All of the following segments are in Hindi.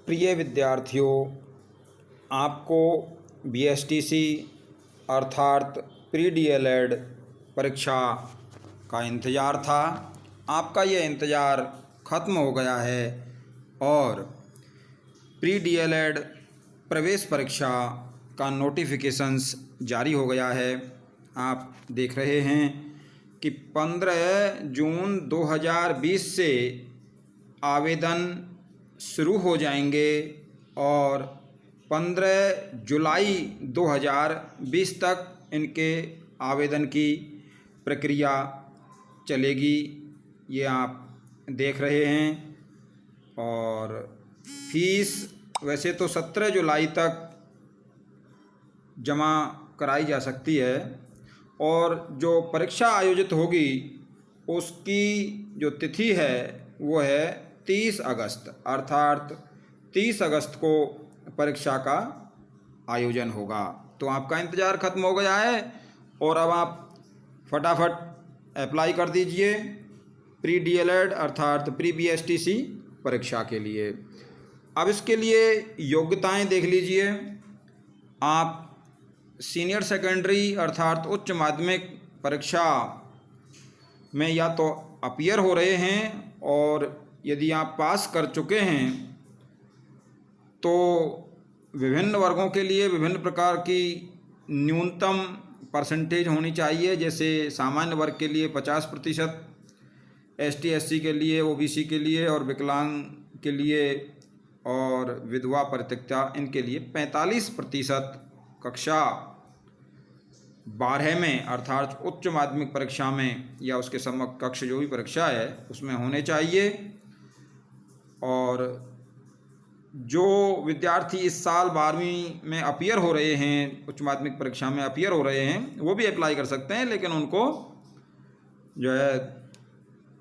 प्रिय विद्यार्थियों, आपको बीएसटीसी अर्थात प्री डीएलएड परीक्षा का इंतज़ार था। आपका ये इंतज़ार ख़त्म हो गया है और प्री डीएलएड प्रवेश परीक्षा का नोटिफिकेशंस जारी हो गया है। आप देख रहे हैं कि 15 जून 2020 से आवेदन शुरू हो जाएंगे और 15 जुलाई 2020 तक इनके आवेदन की प्रक्रिया चलेगी। ये आप देख रहे हैं। और फीस वैसे तो 17 जुलाई तक जमा कराई जा सकती है और जो परीक्षा आयोजित होगी उसकी जो तिथि है वो है 30 अगस्त, अर्थात 30 अगस्त को परीक्षा का आयोजन होगा। तो आपका इंतज़ार ख़त्म हो गया है और अब आप फटाफट अप्लाई कर दीजिए प्री डीएलएड अर्थात प्री बीएसटीसी परीक्षा के लिए। अब इसके लिए योग्यताएं देख लीजिए। आप सीनियर सेकेंडरी अर्थात उच्च माध्यमिक परीक्षा में या तो अपीयर हो रहे हैं और यदि आप पास कर चुके हैं तो विभिन्न वर्गों के लिए विभिन्न प्रकार की न्यूनतम परसेंटेज होनी चाहिए। जैसे सामान्य वर्ग के लिए 50%, एसटी एससी के लिए, ओबीसी के लिए और विकलांग के लिए और विधवा परित्यक्ता इनके लिए 45% कक्षा 12 में अर्थात उच्च माध्यमिक परीक्षा में या उसके समकक्ष जो भी परीक्षा है उसमें होने चाहिए। और जो विद्यार्थी इस साल 12वीं में अपीयर हो रहे हैं, उच्च माध्यमिक परीक्षा में अपीयर हो रहे हैं, वो भी अप्लाई कर सकते हैं, लेकिन उनको जो है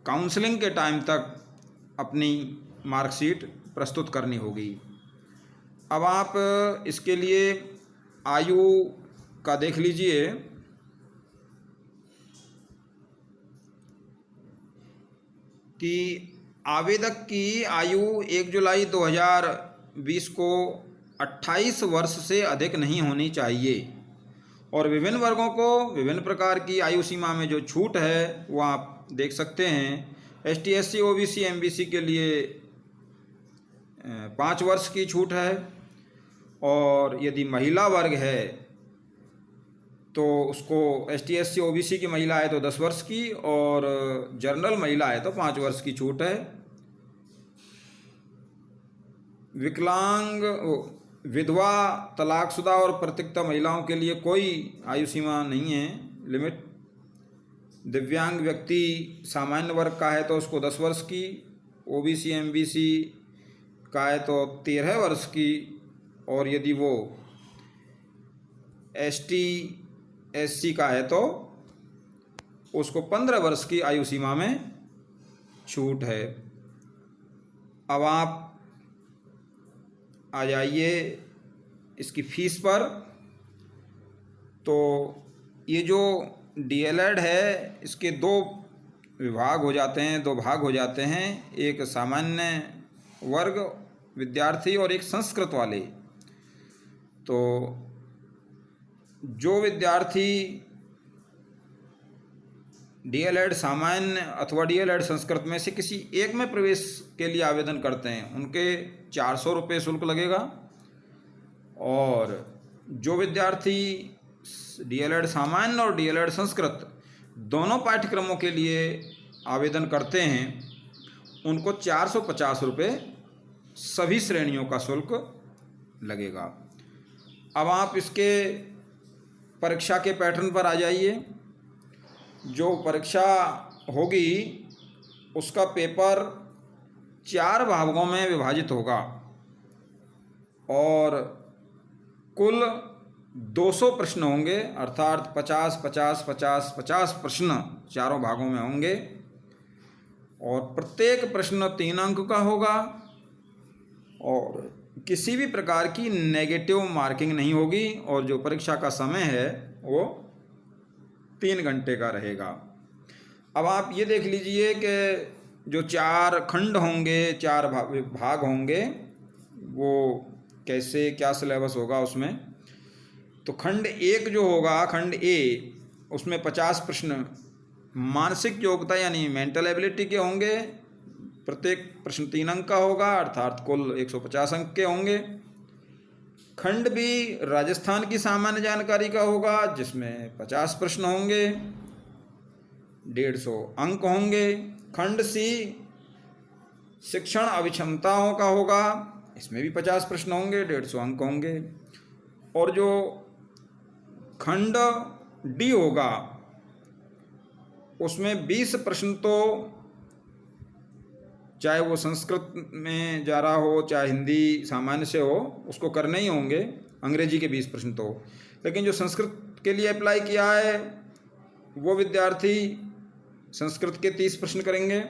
काउंसलिंग के टाइम तक अपनी मार्कशीट प्रस्तुत करनी होगी। अब आप इसके लिए आयु का देख लीजिए कि आवेदक की आयु 1 जुलाई 2020 को 28 वर्ष से अधिक नहीं होनी चाहिए और विभिन्न वर्गों को विभिन्न प्रकार की आयु सीमा में जो छूट है वो आप देख सकते हैं। एसटी एससी ओबीसी एमबीसी के लिए 5 वर्ष की छूट है और यदि महिला वर्ग है तो उसको एसटी एससी ओबीसी की महिला है तो 10 वर्ष की और जनरल महिला है तो 5 वर्ष की छूट है। विकलांग, विधवा, तलाकशुदा और परित्यक्ता महिलाओं के लिए कोई आयु सीमा नहीं है, लिमिट। दिव्यांग व्यक्ति सामान्य वर्ग का है तो उसको 10 वर्ष की, ओबीसी एमबीसी का है तो 13 वर्ष की और यदि वो एसटी एससी का है तो उसको 15 वर्ष की आयु सीमा में छूट है। अब आप आ जाइए इसकी फ़ीस पर। तो ये जो डीएलएड है इसके 2 विभाग हो जाते हैं, 2 भाग हो जाते हैं, एक सामान्य वर्ग विद्यार्थी और एक संस्कृत वाले। तो जो विद्यार्थी डीएलएड सामान्य अथवा डीएलएड संस्कृत में से किसी एक में प्रवेश के लिए आवेदन करते हैं उनके 400 रुपये शुल्क लगेगा और जो विद्यार्थी डीएलएड सामान्य और डीएलएड संस्कृत दोनों पाठ्यक्रमों के लिए आवेदन करते हैं उनको 450 रुपये सभी श्रेणियों का शुल्क लगेगा। अब आप इसके परीक्षा के पैटर्न पर आ जाइए। जो परीक्षा होगी उसका पेपर 4 भागों में विभाजित होगा और कुल 200 प्रश्न होंगे, अर्थात 50 50 50 50 प्रश्न चारों भागों में होंगे और प्रत्येक प्रश्न 3 अंक का होगा और किसी भी प्रकार की नेगेटिव मार्किंग नहीं होगी और जो परीक्षा का समय है वो 3 घंटे का रहेगा। अब आप ये देख लीजिए कि जो 4 खंड होंगे, 4 भाग होंगे, वो कैसे क्या सिलेबस होगा उसमें। तो खंड 1 जो होगा, खंड ए, उसमें 50 प्रश्न मानसिक योग्यता यानी मेंटल एबिलिटी के होंगे। प्रत्येक प्रश्न 3 अंक का होगा, अर्थात कुल 150 अंक के होंगे। खंड बी राजस्थान की सामान्य जानकारी का होगा, जिसमें 50 प्रश्न होंगे, 150 अंक होंगे। खंड सी शिक्षण अभिक्षमताओं का होगा, इसमें भी 50 प्रश्न होंगे, 150 अंक होंगे। और जो खंड डी होगा उसमें 20 प्रश्न तो चाहे वो संस्कृत में जा रहा हो चाहे हिंदी सामान्य से हो, उसको करने ही होंगे। अंग्रेजी के 20 प्रश्न तो, लेकिन जो संस्कृत के लिए अप्लाई किया है वो विद्यार्थी संस्कृत के 30 प्रश्न करेंगे,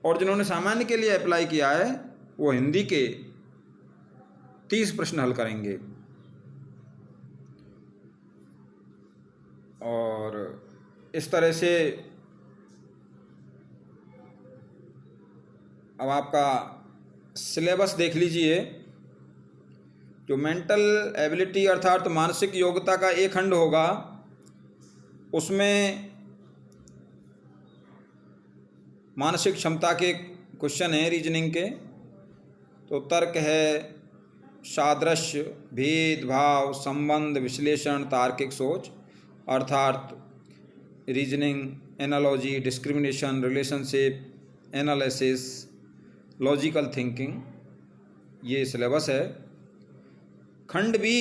और जिन्होंने सामान्य के लिए अप्लाई किया है वो हिंदी के 30 प्रश्न हल करेंगे। और इस तरह से अब आपका सिलेबस देख लीजिए। जो मेंटल एबिलिटी अर्थात मानसिक योग्यता का एक खंड होगा, उसमें मानसिक क्षमता के क्वेश्चन हैं रीजनिंग के। तो तर्क है, सादृश्य, भेदभाव, संबंध, विश्लेषण, तार्किक सोच अर्थात reasoning, analogy, discrimination, relationship, analysis, logical thinking, ये सिलेबस है। खंड बी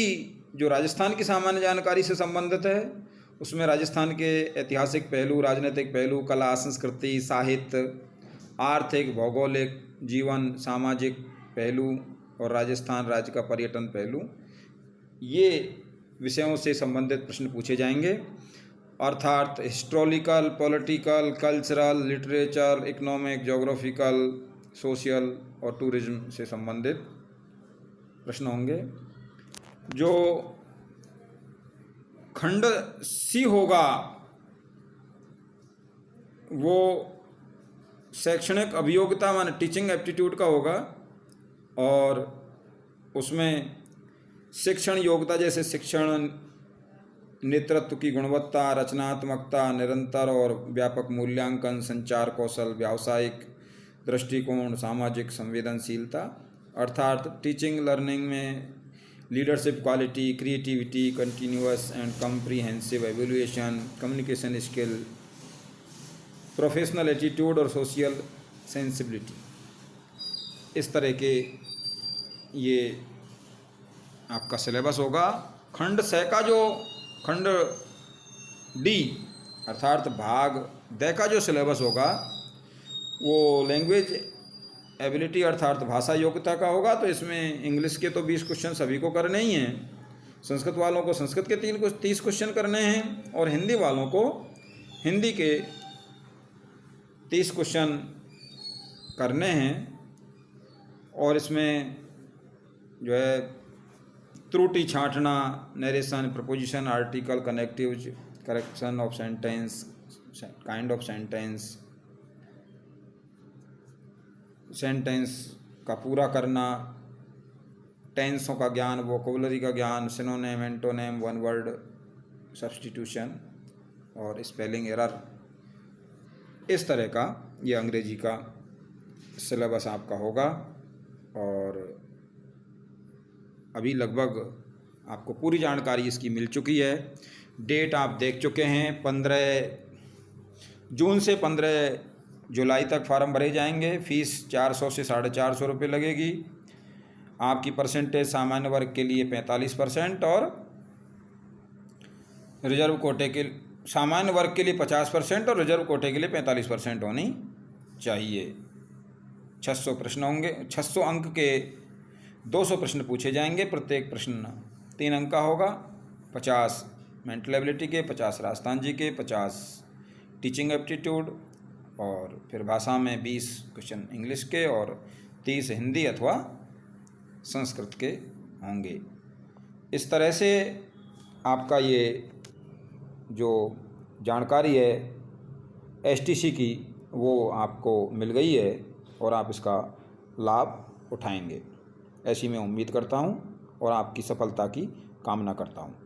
जो राजस्थान की सामान्य जानकारी से संबंधित है, उसमें राजस्थान के ऐतिहासिक पहलू, राजनीतिक पहलू, कला, संस्कृति, साहित्य, आर्थिक, भौगोलिक, जीवन, सामाजिक पहलू और राजस्थान राज्य का पर्यटन पहलू, ये विषयों से संबंधित प्रश्न पूछे जाएंगे। अर्थात historical, political, cultural, literature, economic, geographical, social और टूरिज्म से संबंधित प्रश्न होंगे। जो खंड सी होगा वो शैक्षणिक अभियोग्यता माने टीचिंग एप्टीट्यूड का होगा, और उसमें शिक्षण योग्यता जैसे शिक्षण, नेतृत्व की गुणवत्ता, रचनात्मकता, निरंतर और व्यापक मूल्यांकन, संचार कौशल, व्यावसायिक दृष्टिकोण, सामाजिक संवेदनशीलता अर्थात टीचिंग लर्निंग में leadership quality, creativity, continuous and comprehensive evaluation, communication skill, professional attitude और सोशल सेंसिबिलिटी, इस तरह के ये आपका सिलेबस होगा। खंड स का जो खंड डी अर्थात भाग द का जो सिलेबस होगा वो लैंग्वेज एबिलिटी अर्थात भाषा योग्यता का होगा। तो इसमें इंग्लिश के तो 20 क्वेश्चन सभी को करने ही हैं, संस्कृत वालों को संस्कृत के 30 क्वेश्चन करने हैं, और हिंदी वालों को हिंदी के 30 क्वेश्चन करने हैं। और इसमें जो है त्रुटि छांटना, narration, preposition, article, connective, correction of sentence, kind of sentence, sentence का पूरा करना, टेंसों का ज्ञान, वोकैबुलरी का ज्ञान, synonym, antonym, one word substitution और स्पेलिंग एरर, इस तरह का ये अंग्रेजी का सिलेबस आपका होगा। और अभी लगभग आपको पूरी जानकारी इसकी मिल चुकी है। डेट आप देख चुके हैं, 15 जून से 15 जुलाई तक फार्म भरे जाएंगे। फीस 400 से 450 रुपये लगेगी। आपकी परसेंटेज सामान्य वर्ग के लिए 45% और रिजर्व कोटे के सामान्य वर्ग के लिए 50% और रिजर्व कोटे के लिए 45% होनी चाहिए। 600 प्रश्न होंगे, 600 अंक के 200 प्रश्न पूछे जाएंगे। प्रत्येक प्रश्न 3 अंक का होगा। 50 मेंटल एबिलिटी के, 50 राजस्थान जी के, 50 टीचिंग एप्टीट्यूड और फिर भाषा में 20 क्वेश्चन इंग्लिश के और 30 हिंदी अथवा संस्कृत के होंगे। इस तरह से आपका ये जो जानकारी है एसटीसी की वो आपको मिल गई है और आप इसका लाभ उठाएंगे। ऐसी मैं उम्मीद करता हूँ और आपकी सफलता की कामना करता हूँ।